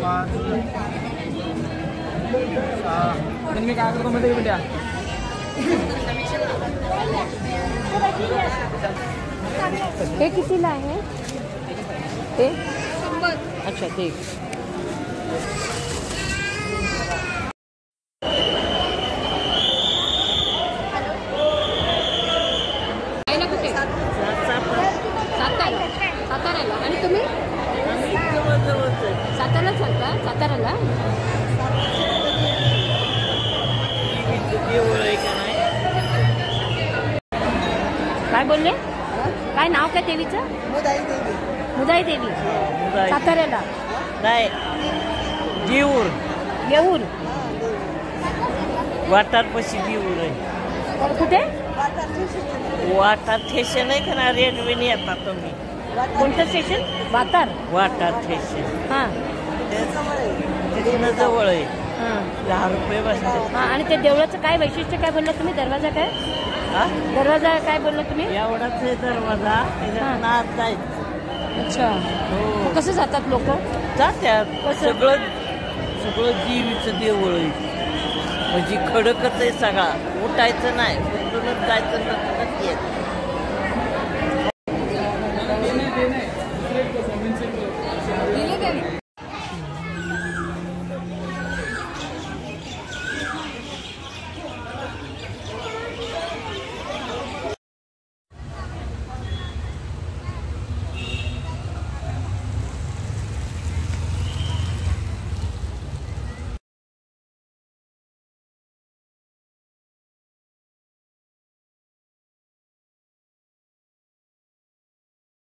5 6 मी काय करतो मध्ये बेटा हे कितीला आहे ते 100 अच्छा ते कुठे साताऱ्याला आणि तुम्ही साताऱ्याला चालता साताऱ्याला काय बोलले काय नाव काय देवीचं मुदाई देवी साताऱ्याला नाही देऊर येऊर वाटारपाशी देऊर आहे कुठे वाटार स्टेशन आहे का ना रेल्वेने येतात तुम्ही कोणतं स्टेशन वाटार स्टेशन हां तिथून जवळ आहे हां 10 रुपये बसतात. हां आणि त्या देवळाचं काय वैशिष्ट्य काय बोलला तुम्ही दरवाजा काय दरवाजा काय बोलला तुम्ही एवढाच आहे दरवाजा त्याच्यात आत जायचं. अच्छा हो कसं जातात लोक जात्यात सगळं देवीचं देऊळ आहे म्हणजे खडकच आहे सगळा उठायचं नाही उठूनच जायचं नसतं येत